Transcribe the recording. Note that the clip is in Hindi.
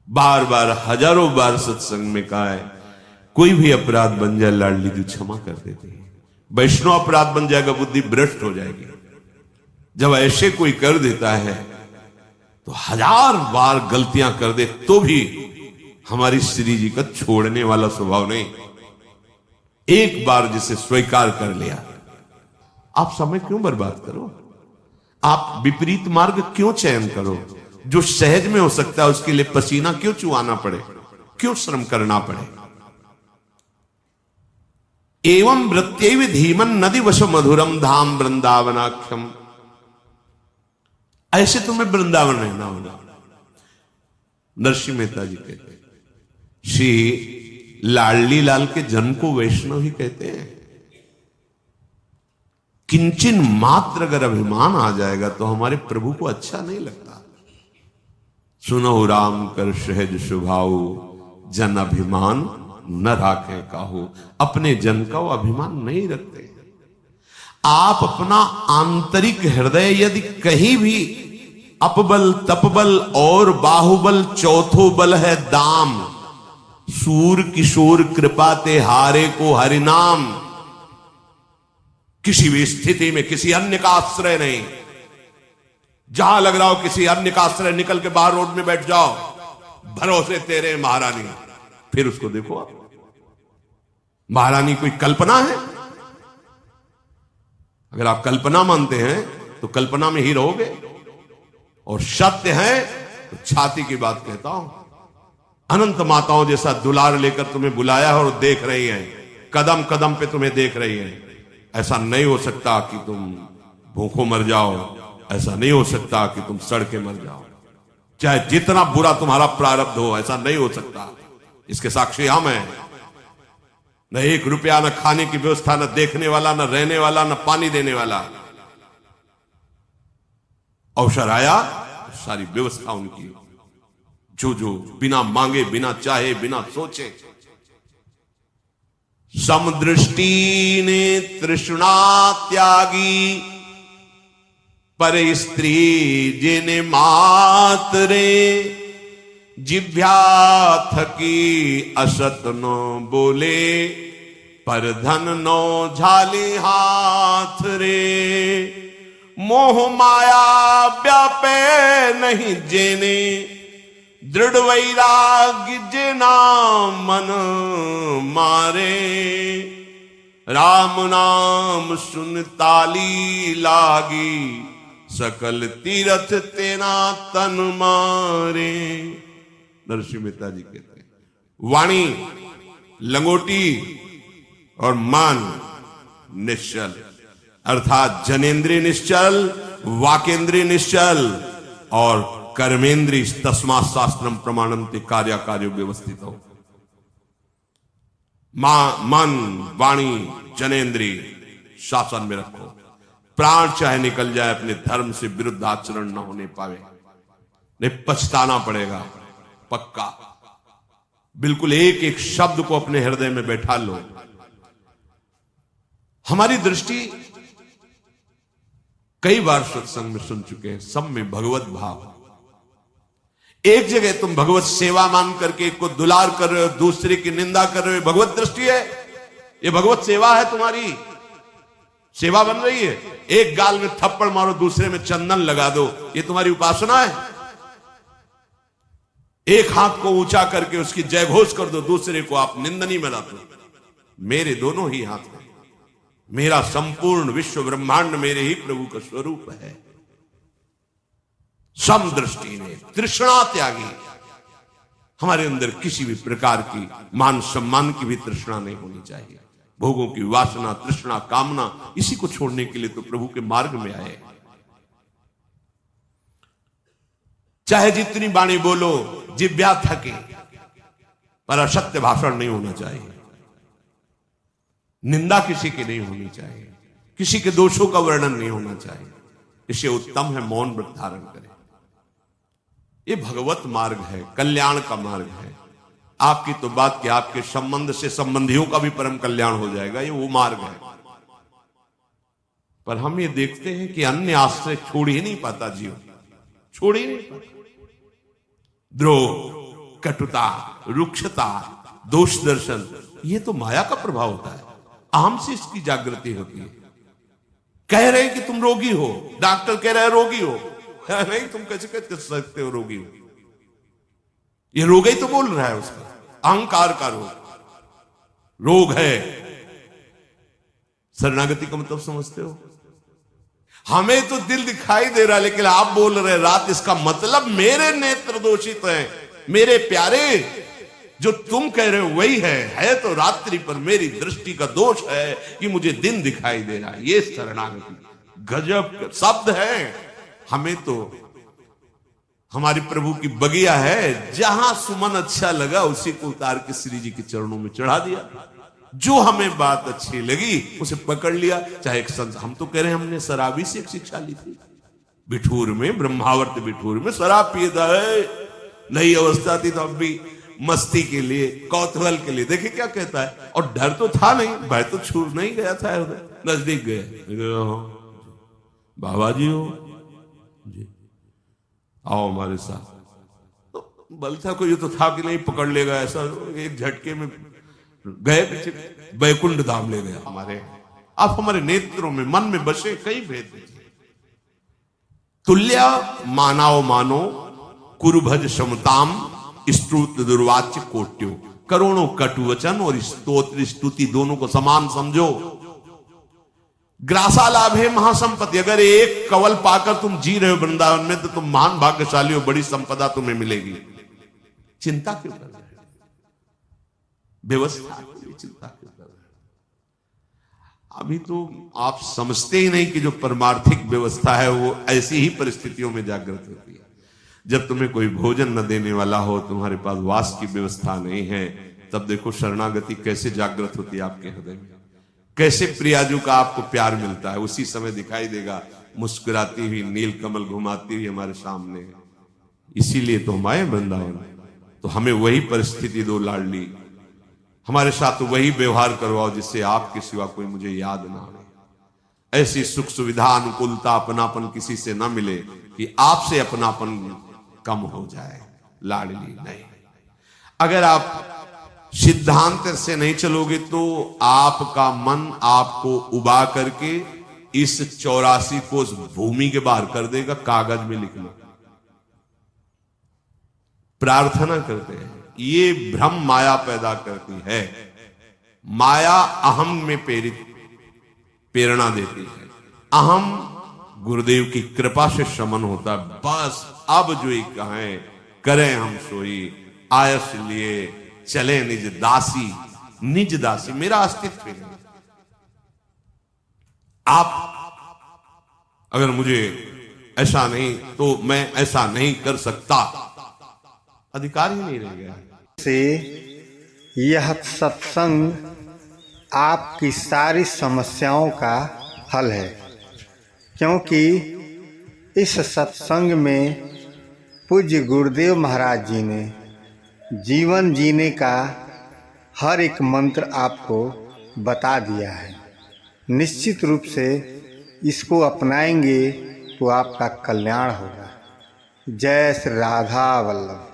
बार बार हजारों बार सत्संग में कहा है, कोई भी अपराध बन जाए लाडली जी क्षमा कर देती है। वैष्णव अपराध बन जाएगा, बुद्धि भ्रष्ट हो जाएगी। जब ऐसे कोई कर देता है तो हजार बार गलतियां कर दे तो भी हमारी श्री जी का छोड़ने वाला स्वभाव नहीं। एक बार जिसे स्वीकार कर लिया, आप समय क्यों बर्बाद करो? आप विपरीत मार्ग क्यों चयन करो? जो सहज में हो सकता है उसके लिए पसीना क्यों चुआना पड़े, क्यों श्रम करना पड़े? एवं वृत्यैव धीमन नदी वश मधुरम धाम वृंदावनाख्यम। ऐसे तुम्हें वृंदावन रहना होगा। नरसिंह मेहता जी कहते हैं, श्री लाडली लाल के जन्म को वैष्णव ही कहते हैं। किंचन मात्र अगर अभिमान आ जाएगा तो हमारे प्रभु को अच्छा नहीं लगता। सुनो राम कर सहज स्वभाव, जन अभिमान न राखे काहू। अपने जन का वो अभिमान नहीं रखते। आप अपना आंतरिक हृदय यदि कहीं भी अपबल तपबल और बाहुबल चौथो बल है दाम, सूर किशोर कृपा ते हारे को हरिनाम। किसी भी स्थिति में किसी अन्य का आश्रय नहीं। जहां लग रहा हो किसी अन्य का आश्रय, निकल के बाहर रोड में बैठ जाओ, भरोसे तेरे महारानी। फिर उसको देखो आप, महारानी कोई कल्पना है? अगर आप कल्पना मानते हैं तो कल्पना में ही रहोगे, और सत्य है तो छाती की बात कहता हूं। अनंत माताओं जैसा दुलार लेकर तुम्हें बुलाया है और देख रही हैं, कदम कदम पे तुम्हें देख रही हैं। ऐसा नहीं हो सकता कि तुम भूखों मर जाओ, ऐसा नहीं हो सकता कि तुम सड़ के मर जाओ। चाहे जितना बुरा तुम्हारा प्रारब्ध हो, ऐसा नहीं हो सकता। इसके साक्षी हम हैं। न 1 रुपया, न खाने की व्यवस्था, न देखने वाला, न रहने वाला, न पानी देने वाला। अवसर आया, सारी व्यवस्था उनकी, जो बिना मांगे, बिना चाहे, बिना सोचे। समदृष्टि ने तृष्णा त्यागी, पर स्त्री जिने मातरे। जिभ्या थकी असत नो बोले, पर धन नो झाली हाथ रे। मोह माया व्यापे नहीं जेने, दृढ़ वैराग्य जिना मन मारे। राम नाम सुन ताली लागी, सकल तीरथ तेना तन मारे। नरसिंह मेहता जी कहते हैं, वाणी लंगोटी और मन निश्चल, अर्थात जनेन्द्रिय निश्चल, वाकेंद्रिय निश्चल और कर्मेंद्रिय तस्मा शास्त्रम प्रमाणन्ते कार्य कार्य व्यवस्थित हो। मन वाणी जनेन्द्रिय शासन में रखो। प्राण चाहे निकल जाए, अपने धर्म से विरुद्ध आचरण न होने पावे, नहीं पछताना पड़ेगा पक्का। बिल्कुल एक एक शब्द को अपने हृदय में बैठा लो। हमारी दृष्टि कई बार सत्संग में सुन चुके हैं, सब में भगवत भाव। एक जगह तुम भगवत सेवा मान करके एक को दुलार कर रहे हो, दूसरे की निंदा कर रहे हो, भगवत दृष्टि है? ये भगवत सेवा है? तुम्हारी सेवा बन रही है? एक गाल में थप्पड़ मारो, दूसरे में चंदन लगा दो, ये तुम्हारी उपासना है? एक हाथ को ऊंचा करके उसकी जय घोष कर दो, दूसरे को आप निंदनी में लाते। मेरे दोनों ही हाथ हैं, मेरा संपूर्ण विश्व ब्रह्मांड मेरे ही प्रभु का स्वरूप है। समदृष्टि ने तृष्णा त्यागी, हमारे अंदर किसी भी प्रकार की मान सम्मान की भी तृष्णा नहीं होनी चाहिए। भोगों की वासना, तृष्णा, कामना, इसी को छोड़ने के लिए तो प्रभु के मार्ग में आए। चाहे जितनी वाणी बोलो, जिह्वा थके, पर असत्य भाषण नहीं होना चाहिए। निंदा किसी की नहीं होनी चाहिए, किसी के दोषों का वर्णन नहीं होना चाहिए। इससे उत्तम है मौन व्रत धारण करें। ये भगवत मार्ग है, कल्याण का मार्ग है। आपकी तो बात कि आपके संबंध से संबंधियों का भी परम कल्याण हो जाएगा, ये वो मार्ग है। पर हम ये देखते हैं कि अन्य आश्रय छोड़ ही नहीं पाता जीव, छोड़ ही नहीं पाता। द्रोह, कटुता, रुक्षता, दोष दर्शन, ये तो माया का प्रभाव होता है। अहम से इसकी जागृति होती है। कह रहे हैं कि तुम रोगी हो, डॉक्टर कह रहा है रोगी हो, नहीं तुम कैसे कह सकते हो रोगी हो? ये रोग ही तो बोल रहा है, उसका अहंकार का रोग है। शरणागति का मतलब समझते हो? हमें तो दिल दिखाई दे रहा है, लेकिन आप बोल रहे रात, इसका मतलब मेरे नेत्र दोषित हैं, मेरे प्यारे, जो तुम कह रहे हो वही है तो रात्रि पर मेरी दृष्टि का दोष है कि मुझे दिन दिखाई दे रहा है। ये शरणागति गजब शब्द है। हमें तो हमारे प्रभु की बगिया है, जहां सुमन अच्छा लगा उसी को उतार के श्री जी के चरणों में चढ़ा दिया। जो हमें बात अच्छी लगी उसे पकड़ लिया। चाहे एक संत, हम तो कह रहे हैं हमने शराबी से एक शिक्षा ली थी, बिठूर में, ब्रह्मावर्त बिठूर में शराब पीता है, नई अवस्था थी तो अब भी मस्ती के लिए, कौतूहल के लिए। देखिए क्या कहता है, और डर तो था नहीं, भय तो छू नहीं गया था, नजदीक गए, बाबा जी हो जी, आओ हमारे साथ। तो बल था कोई तो था कि नहीं पकड़ लेगा, ऐसा एक झटके में गए, पीछे बैकुंठ धाम ले गया हमारे। आप हमारे नेत्रों में, मन में बसे कई भेद। तुल्य मानाओ मानो कुरुभज समताम स्तुत दुर्वाच्य कोट्यो, करोड़ों कटुवचन और स्तोत्र स्तुति दोनों को समान समझो। ग्रासा लाभ है महासंपत्ति, अगर एक कवल पाकर तुम जी रहे हो वृंदावन में तो तुम महान भाग्यशाली हो, बड़ी संपदा तुम्हें मिलेगी। चिंता क्यों कर रहे हो? व्यवस्था की चिंता क्यों कर रहे हो? अभी तो आप समझते ही नहीं कि जो परमार्थिक व्यवस्था है वो ऐसी ही परिस्थितियों में जागृत होती है। जब तुम्हें कोई भोजन न देने वाला हो, तुम्हारे पास वास की व्यवस्था नहीं है, तब देखो शरणागति कैसे जागृत होती है आपके हृदय में, कैसे प्रियाजू का आपको प्यार मिलता है। उसी समय दिखाई देगा मुस्कुराती हुई नील कमल घुमाती हुई हमारे सामने। इसीलिए तो हम आए वृंदावन, तो हमें वही परिस्थिति दो लाडली, हमारे साथ तो वही व्यवहार करवाओ जिससे आपके सिवा कोई मुझे याद ना आए। ऐसी सुख सुविधा, अनुकूलता, अपनापन किसी से ना मिले कि आपसे अपनापन कम हो जाए। लाडली नहीं, अगर आप सिद्धांत से नहीं चलोगे तो आपका मन आपको उबा करके इस 84 कोस भूमि के बाहर कर देगा। कागज में लिख लो, प्रार्थना करते हैं, ये भ्रम माया पैदा करती है। माया अहम में प्रेरणा देती है। अहम गुरुदेव की कृपा से शमन होता है। बस अब जो ही कहें करें हम सोई, आयस लिए चले निज दासी, निज दासी, मेरा अस्तित्व है। आप अगर मुझे ऐसा नहीं तो मैं ऐसा नहीं कर सकता, अधिकार ही नहीं रह गया। से यह सत्संग आपकी सारी समस्याओं का हल है, क्योंकि इस सत्संग में पूज्य गुरुदेव महाराज जी ने जीवन जीने का हर एक मंत्र आपको बता दिया है। निश्चित रूप से इसको अपनाएंगे तो आपका कल्याण होगा। जय श्री राधा वल्लभ।